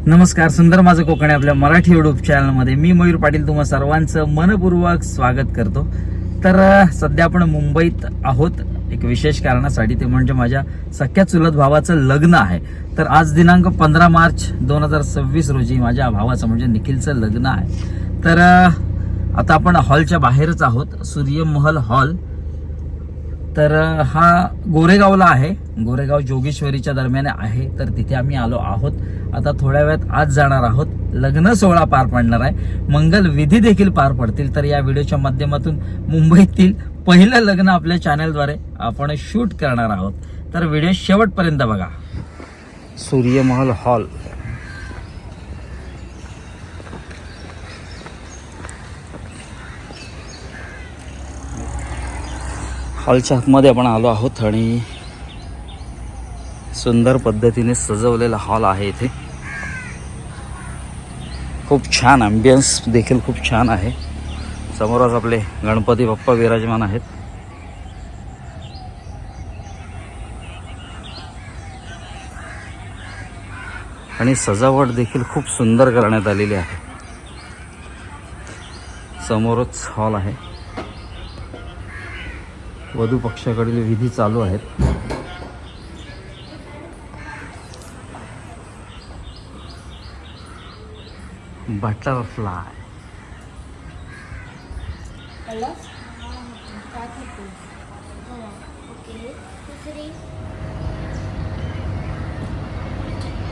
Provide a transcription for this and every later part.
नमस्कार, सुंदर माझं कोकण आपल्या मराठी यूट्यूब चॅनलमध्ये मी मयूर पाटील तुम्हा सर्वांचं मनपूर्वक स्वागत करतो। तर सध्या आपण मुंबईत आहोत एक विशेष कारणासाठी, ते म्हणजे माझ्या सख्या चुलत भावाचं लग्न आहे। तर आज दिनांक 15 मार्च 2026 रोजी माझ्या भावाचं म्हणजे निखिलचं लग्न आहे। तर आता आपण हॉलच्या बाहेरच आहोत, सूर्यमहल हॉल। तर हा गोरेगावला आहे, गोरेगाव जोगेश्वरीच्या दरम्यान आहे। तर तिथे आम्ही आलो आहोत। आता थोड्या वेळात आज जाणार आहोत, लग्न सोहळा पार पडणार आहे, मंगल विधी देखील पार पडतील। तर या व्हिडिओच्या माध्यमातून मुंबईतील पहिलं लग्न आपल्या चॅनलद्वारे आपण शूट करणार आहोत। तर व्हिडिओ शेवटपर्यंत बघा। सूर्यमहल हॉल, हॉलच्या आतमध्ये आपण आलो आहोत आणि सुंदर पद्धतीने सजवलेला हॉल आहे। इथे खूप छान ॲम्बियन्स देखील खूप छान आहे। समोरच आपले गणपती बाप्पा विराजमान आहेत। आणि सजावट देखील खूप सुंदर करण्यात आलेली आहे। समोरच हॉल आहे, वधू पक्षाकडील विधी चालू आहेत। बटरफ्लाय,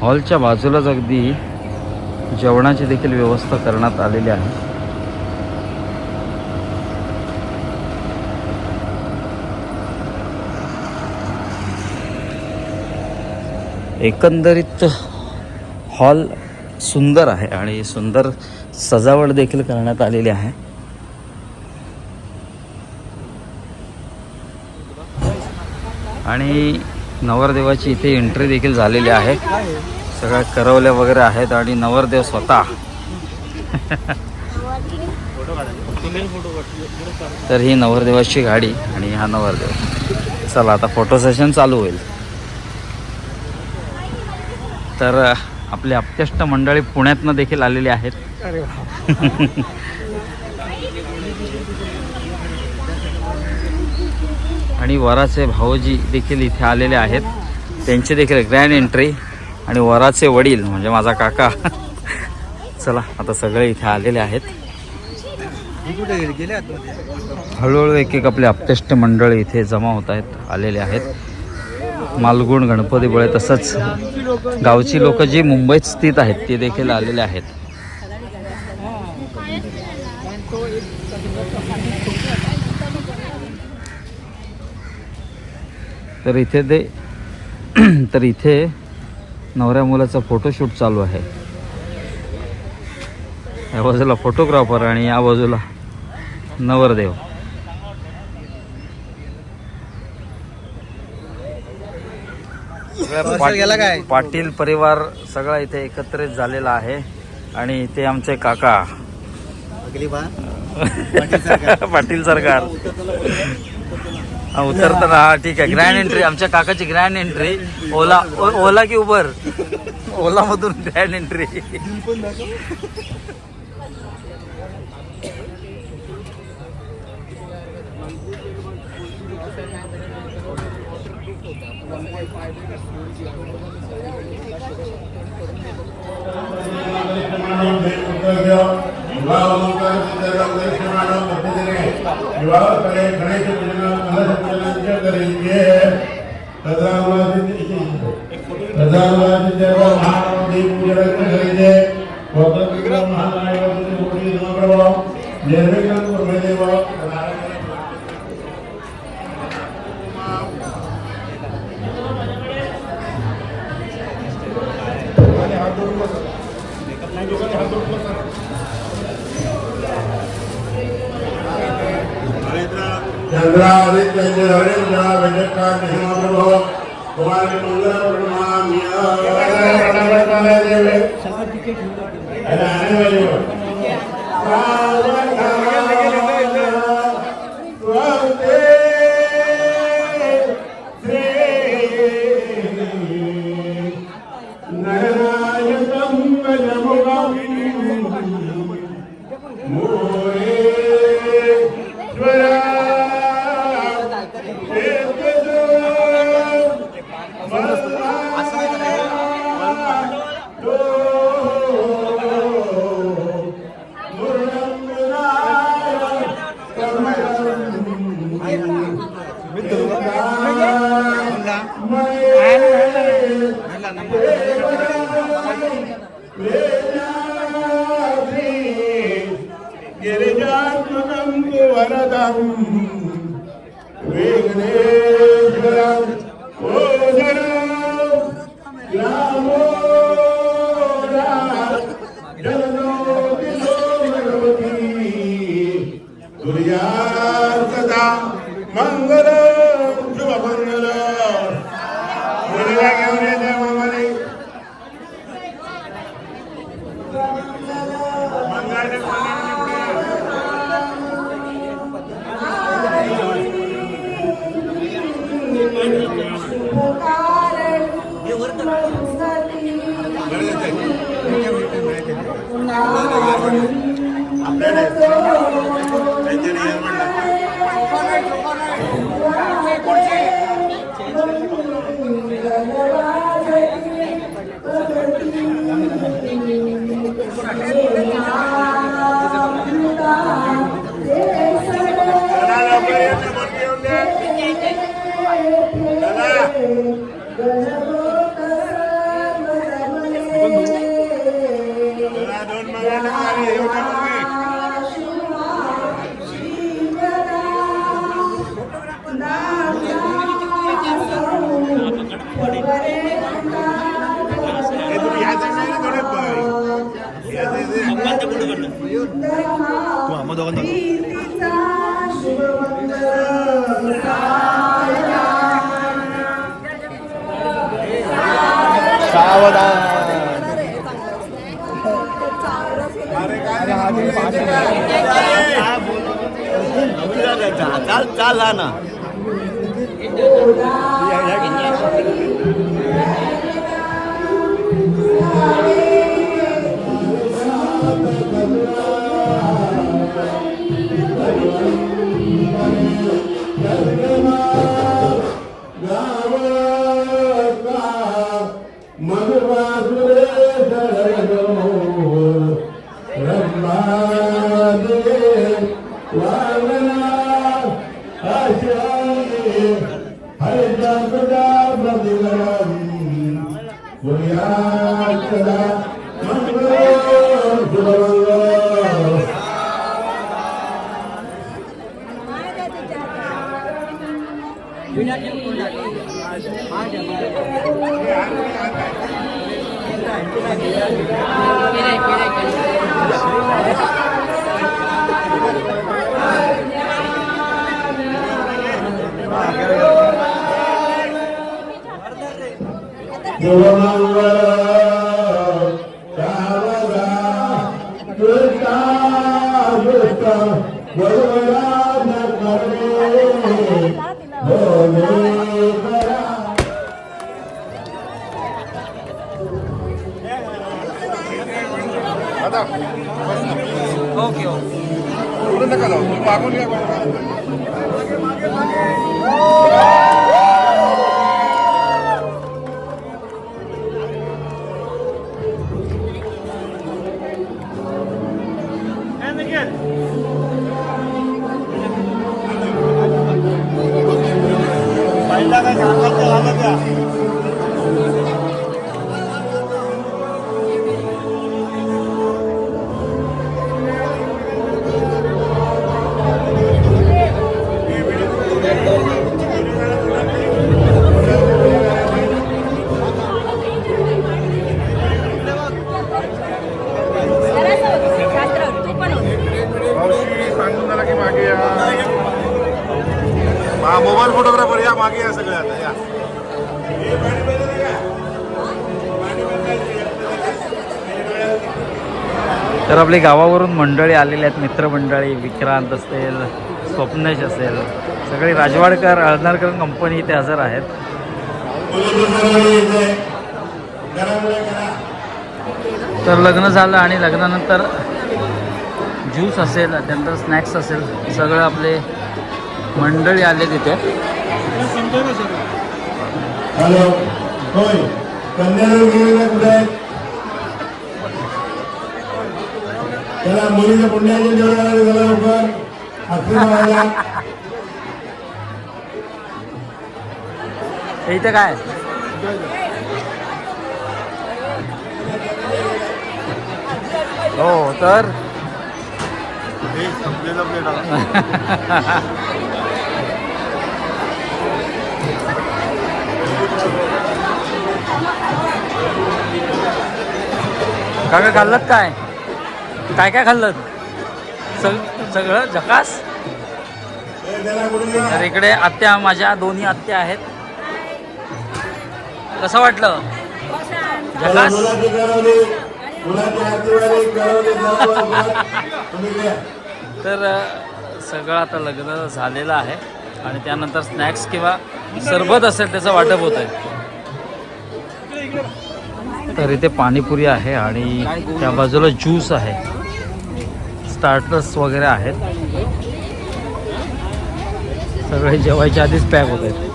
हॉलच्या बाजूलाच अगदी जेवणाची देखील व्यवस्था करण्यात आलेली आहे। एकंदरीत हॉल सुंदर आहे आणि सुंदर सजावट देखील करण्यात आलेली आहे। आणि नवरदेवाची इथे एंट्री देखील झालेली आहे। सगळ्या करवल्या वगैरे आहेत आणि नवरदेव स्वतः तर ही नवरदेवाची गाडी आणि हा नवरदेव। चला आता फोटो सेशन चालू होईल। तर आपले आप्तेष्ट मंडळी पुण्यातनं देखील आलेली आहेत। आणि वराचे भाऊजी देखील इथे आलेले आहेत, त्यांची देखील ग्रँड एंट्री। आणि वराचे वडील म्हणजे माझा काका। चला आता सगळे इथे आलेले आहेत। हळूहळू एक एक आपले आप्तेष्ट मंडळी इथे जमा होत आहेत, आलेले आहेत। मालगुण, गणपती बळे तसंच गावची लोक जी मुंबईत स्थित आहेत ते देखील आलेले आहेत। तर इथे नवऱ्या मुलाचा फोटोशूट चालू आहे। या बाजूला फोटोग्राफर आणि या बाजूला नवरदेव। पाटील परिवार सगळा इथे एकत्रित झालेला आहे। आणि इथे आमचे काका पाटील सरकार उतरताना। हा ठीक आहे, ग्रँड एंट्री आमच्या काकाची ग्रँड एंट्री। ओला की उबर? ओला मधून ग्रँड एंट्री। चंद्रा आदित्य हरिंद्रा वेंकटका निहिमाप्रभो कुमारी मंगल प्रणमामि देवे वेदाद्रि गिरिजात्मकं वरदं विघ्नेश्वरं ओशनं रामो जगन्नाथि भगवती तुर्यात् सदा मंगलम शुभमंगलम मुलीला घेऊन येते मामाने मंगळाचे चाल ना मोबाईल फोटोग्राफर या मागे या सगळ्यात या तर आपली गावावरून मंडळी आलेली आहेत, मित्रमंडळी विक्रांत असेल, स्वप्नेश असेल, सगळे राजवाडकर अळनारकर कंपनी इथे हजर आहेत. तर लग्न झालं आणि लग्नानंतर ज्यूस असेल, त्यानंतर स्नॅक्स असेल, सगळं आपले मंडळी आले तिथे. हॅलो होय कन्यादान केलेलं कुठे आहे? त्याला मुलीच्या पुण्याचे जेवढ्या झाला लवकर आशीर्वाद इथे काय हो तर हे संपलेलं प्लेट आला. काका खाल्लं काय काय काय खाल्लं सगळं झकास. त्याला कुठे गेला? तर इकडे आत्या माझ्या दोन्ही आत्या आहेत. कसं वाटलं झकास. मुलाची करवली, मुलाची हातीवाली करवली जवळ तुम्ही घ्या. तर सगळं आता लग्न झालेलं आहे आणि त्यानंतर स्नॅक्स किंवा सरबत असेल त्याचं वाटप होत आहे. तर इथे पाणीपुरी आहे आणि त्या बाजूला ज्यूस आहे, स्टार्टर्स वगैरे आहेत. सगळे जेवायच्या आधीच पॅक होत आहेत.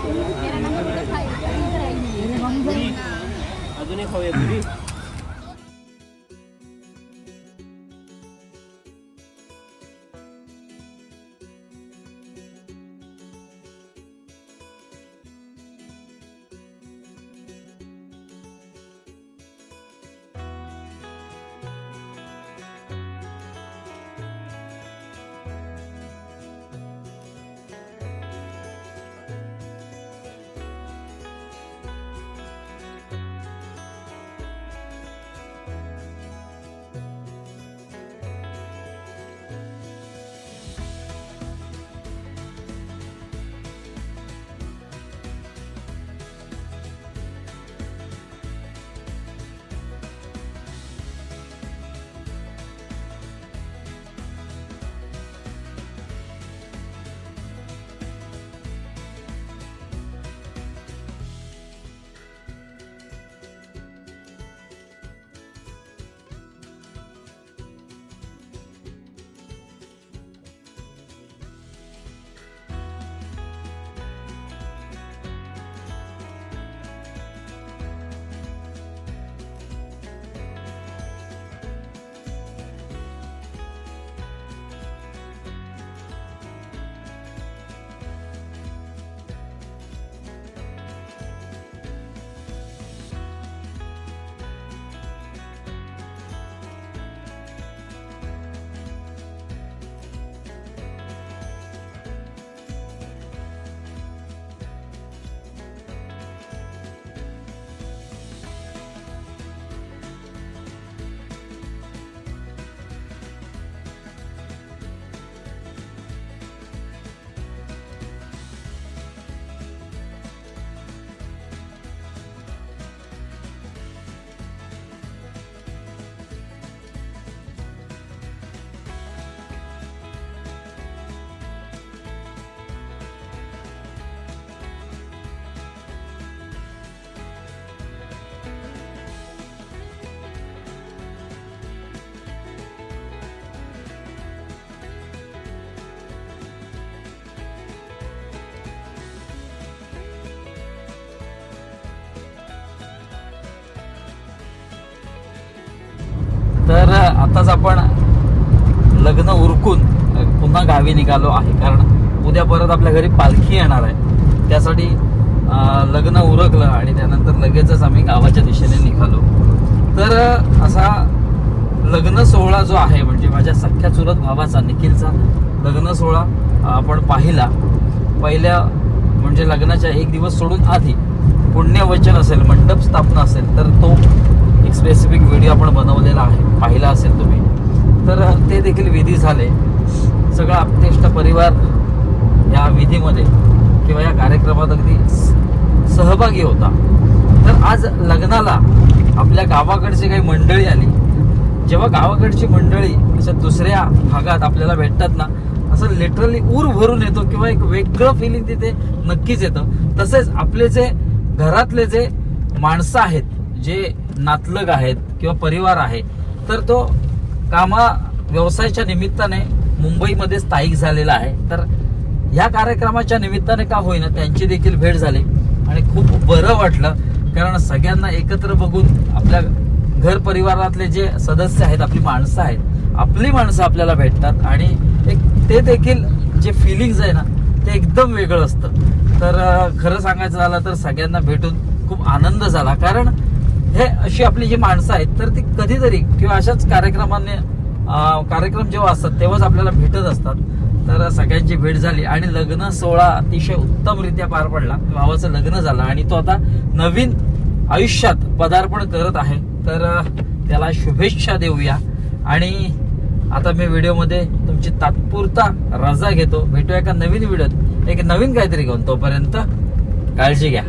तर आताच आपण लग्न उरकून पुन्हा गावी निघालो आहे, कारण उद्या परत आपल्या घरी पालखी येणार आहे. त्यासाठी लग्न उरकलं आणि त्यानंतर लगेचच आम्ही गावाच्या दिशेने निघालो. तर असा लग्न सोहळा जो आहे, म्हणजे माझ्या सख्या चुलत भावाचा निखिलचा लग्न सोहळा आपण पाहिला. पहिल्या म्हणजे लग्नाच्या एक दिवस सोडून आधी पुण्यवचन असेल, मंडप स्थापना असेल, तर तो एक स्पेसिफिक व्हिडिओ आपण बनवलेला आहे, पाहिला असेल तुम्ही. तर ते देखील विधी झाले. सगळा आपतेष्ट परिवार या विधीमध्ये किंवा या कार्यक्रमात अगदी सहभागी होता. तर आज लग्नाला आपल्या गावाकडची काही मंडळी आली. जेव्हा गावाकडची मंडळी अशा दुसऱ्या भागात आपल्याला भेटतात ना, असं लिटरली ऊर भरून येतो किंवा एक वेगळं फिलिंग तिथे नक्कीच येतं. तसेच आपले जे घरातले जे माणसं आहेत, जे नातलग आहेत किंवा परिवार आहे, तर तो व्यवसायाच्या निमित्ताने मुंबईमध्ये स्थायिक झालेला आहे. तर ह्या कार्यक्रमाच्या निमित्ताने का होईना त्यांची देखील भेट झाली आणि खूप बरं वाटलं, कारण सगळ्यांना एकत्र बघून आपल्या घर परिवारातले जे सदस्य आहेत, आपली माणसं आहेत, आपली माणसं आपल्याला भेटतात आणि एक ते देखील जे फिलिंग्स आहे ना, ते एकदम वेगळं असतं. तर खरं सांगायचं झालं तर सगळ्यांना भेटून खूप आनंद झाला, कारण हे अशी आपली जी माणसं आहेत तर ती कधीतरी किंवा अशाच कार्यक्रम जेव्हा असतात तेव्हाच आपल्याला भेटत असतात. तर सगळ्यांची भेट झाली आणि लग्न सोहळा अतिशय उत्तमरित्या पार पडला. भावाचं लग्न झालं आणि तो आता नवीन आयुष्यात पदार्पण करत आहे. तर त्याला शुभेच्छा देऊया. आणि आता मी व्हिडिओमध्ये तुमची तात्पुरता रजा घेतो. भेटूया एका नवीन व्हिडिओत एक नवीन काहीतरी घेऊन. तोपर्यंत काळजी घ्या.